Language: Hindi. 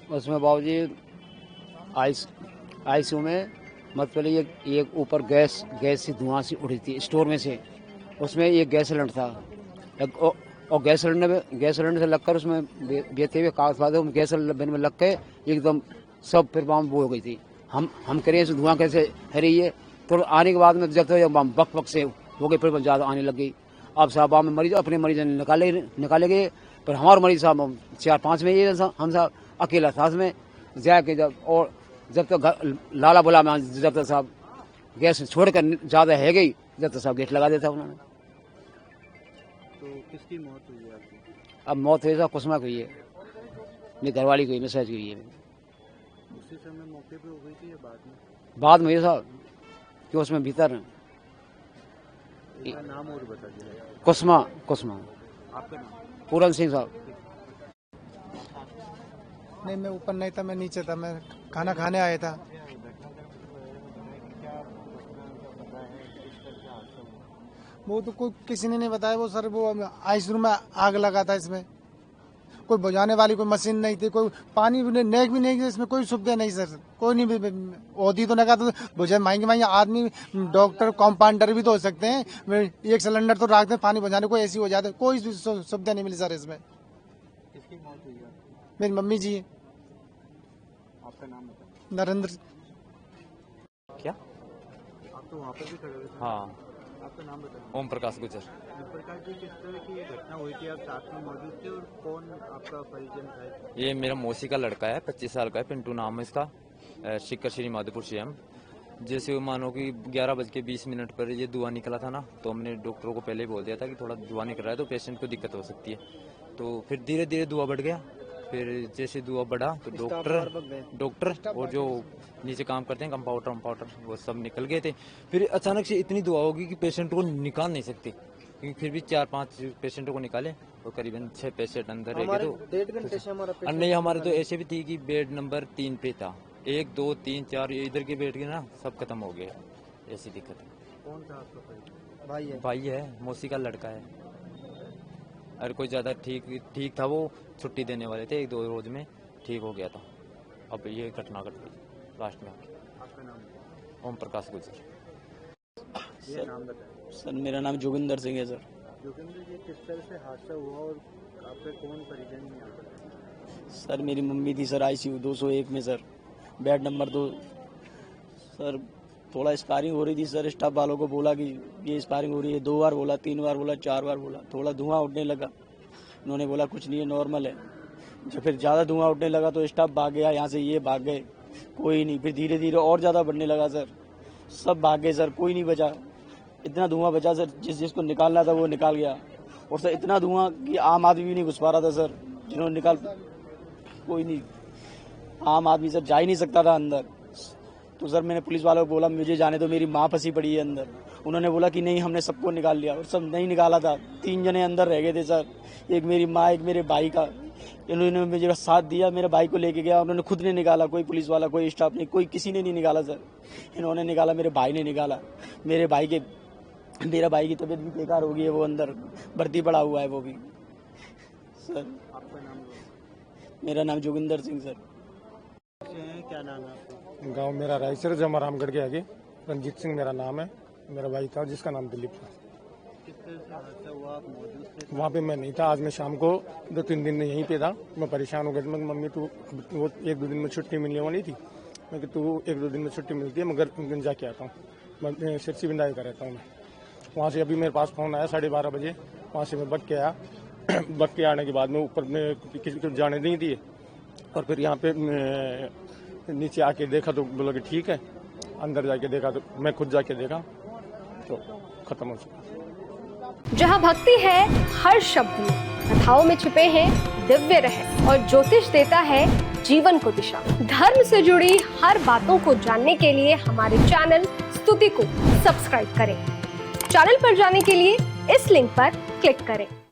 उसमें बाबूजी आईसीयू में मतलब ये ऊपर गैस से धुआं सी उड़ी थी स्टोर में से। उसमें एक गैस सिलेंडर था और गैस सिलेंडर से लगकर उसमें बेते हुए कागज फागज गैस सिलेंडर में लग के एकदम सब फिर बम वो हो गई थी। हम करें इसे धुआं कैसे है रही है। तो आने के बाद में जब तो बम बक से हो गई फिर ज़्यादा आने लग गई। अब साहब में मरीज अपने मरीज निकाले गए, पर हमारे मरीज साहब 4-5 में ये हम साहब अकेला था उसमें जाके जब तक लाला बोला मैं जब तक साहब गैस छोड़कर ज़्यादा है गई जब तक साहब गेट लगा देता उन्होंने। तो किसकी मौत हुई है आपकी? अब मौत हुई साहब कुसुमा की हुई है, मेरी घरवाली की हुई, मैसेज की हुई है। उसी समय मौके पे हो गई थी या बाद में? बाद में ये साहब कि उसमें भीतर नाम और बता दीजिए। कुसुमा आपका नाम? पूरन सिंह साहब। नहीं, मैं ऊपर नहीं था, मैं नीचे था, मैं खाना खाने आया था। वो तो कोई किसी ने नहीं बताया। वो सर वो आईसीयू में आग लगा था। इसमें कोई बुझाने वाली कोई मशीन नहीं थी, कोई पानी भी नहीं, नेक भी नहीं, इसमें कोई सुविधा नहीं सर। कोई नहीं होती तो नहीं कहा तो बुझा महंगे आदमी डॉक्टर कंपाउंडर भी तो हो सकते हैं। एक सिलेंडर तो रखते हैं पानी बुझाने को, ऐसी हो जाता है। कोई सुविधा नहीं मिली सर इसमें। किसकी मौत हुई है? मेरी मम्मी जी। आपका नाम बताइए। नरेंद्र। क्या? आप तो वहाँ पर भी खड़े हुए थे। हाँ, आपका नाम बताइए। ओम प्रकाश गुजर। ओम प्रकाश जी, किस तरह की ये घटना हुई थी? आप साथ में मौजूद थे और कौन आपका परिजन था? ये मेरा मौसी का लड़का है, 25 साल का है, पिंटू नाम है इसका, शिकर श्री माधोपुर से हम। जैसे मानो कि 11:20 पर ये धुआं निकला था ना, तो हमने डॉक्टरों को पहले ही बोल दिया था कि थोड़ा धुआं निकल रहा है तो पेशेंट को दिक्कत हो सकती है। तो फिर धीरे धीरे धुआं बढ़ गया। फिर जैसे धुआं बढ़ा तो डॉक्टर और जो नीचे काम करते हैं कंपाउंडर वो सब निकल गए थे। फिर अचानक से इतनी धुआं होगी कि पेशेंट को निकाल नहीं सकते, क्योंकि फिर भी 4-5 पेशेंटों को निकाले और करीबन 6 पेशेंट अंदर रह गए। तो 1.5 घंटे से हमारा नहीं, हमारे तो ऐसे भी थी कि बेड नंबर 3 पे था, 1, 2, 3, 4 इधर के बेड के ना सब खत्म हो गए। ऐसी दिक्कत है। कौन था आपका परिजन? भाई भाई है, मौसी का लड़का है। अरे कोई ज्यादा ठीक था, वो छुट्टी देने वाले थे, 1-2 रोज में ठीक हो गया था। अब ये घटना घट गई लास्ट में। आपका नाम? ओम प्रकाश गुजर। ये नाम बताइए। सर मेरा नाम जोगिंदर सिंह है सर। जोगिंदर जी, किस तरह से हादसा हुआ और आपके कौन परिजन में यहाँ पर? सर मेरी मम्मी थी सर आईसीयू 201 में सर, बेड नंबर 2। सर थोड़ा स्पायरिंग हो रही थी सर। स्टाफ वालों को बोला कि ये स्पायरिंग हो रही है, 2 बार बोला, 3 बार बोला, 4 बार बोला। थोड़ा धुआं उठने लगा, उन्होंने बोला कुछ नहीं है, नॉर्मल है। जब फिर ज़्यादा धुआं उठने लगा तो स्टाफ भाग गया यहाँ से, ये भाग गए, कोई नहीं। फिर धीरे धीरे और ज़्यादा बढ़ने लगा सर, सब भाग गए सर, कोई नहीं बचा। इतना धुआं बचा सर, जिसको निकालना था वो निकाल गया। और सर इतना धुआं कि आम आदमी भी नहीं घुस पा रहा था सर, जिन्होंने निकाल, कोई नहीं, आम आदमी सर जा ही नहीं सकता था अंदर। तो सर मैंने पुलिस वालों को बोला मुझे जाने दो, मेरी माँ फंसी पड़ी है अंदर। उन्होंने बोला कि नहीं हमने सबको निकाल लिया, और सब नहीं निकाला था। 3 जने अंदर रह गए थे सर, एक मेरी माँ, एक मेरे भाई का। इन्होंने मुझे साथ दिया, मेरे भाई को लेके गया, उन्होंने खुद ने निकाला। कोई पुलिस वाला, कोई स्टाफ नहीं, कोई किसी ने नहीं निकाला सर। इन्होंने निकाला, मेरे भाई ने निकाला। मेरे भाई की तबीयत भी बेकार हो गई है, वो अंदर भर्ती पड़ा हुआ है वो भी सर। आपका नाम? मेरा नाम जोगिंदर सिंह सर। क्या नाम है आपका? गांव मेरा रायसर, जमा रामगढ़ के आगे। रंजीत सिंह मेरा नाम है। मेरा भाई था जिसका नाम दिलीप था। किस तरह से हादसा हुआ? आप मौजूद थे? वहाँ पे मैं नहीं था। आज मैं शाम को 2-3 दिन यहीं पे था। मैं परेशान हो गया। मैं मम्मी तू वो 1-2 दिन में छुट्टी मिलने वाली थी। मैं कि तू 1-2 दिन में छुट्टी मिलती है, मगर जाके आता हूँ। मैं सिरसी बिंदाई का रहता हूँ मैं। वहाँ से अभी मेरे पास फोन आया 12:30 बजे। वहाँ से मैं बग के आया। बग के आने के बाद में ऊपर में किसी को जाने नहीं दिए, और फिर यहाँ पे नीचे आके देखा तो बोला कि ठीक है। अंदर जाके देखा तो मैं खुद जाके देखा तो खत्म हो चुका। जहाँ भक्ति है हर शब्द में, कथाओं में छुपे हैं दिव्य रहस्य, और ज्योतिष देता है जीवन को दिशा। धर्म से जुड़ी हर बातों को जानने के लिए हमारे चैनल स्तुति को सब्सक्राइब करें। चैनल पर जाने के लिए इस लिंक पर क्लिक करें।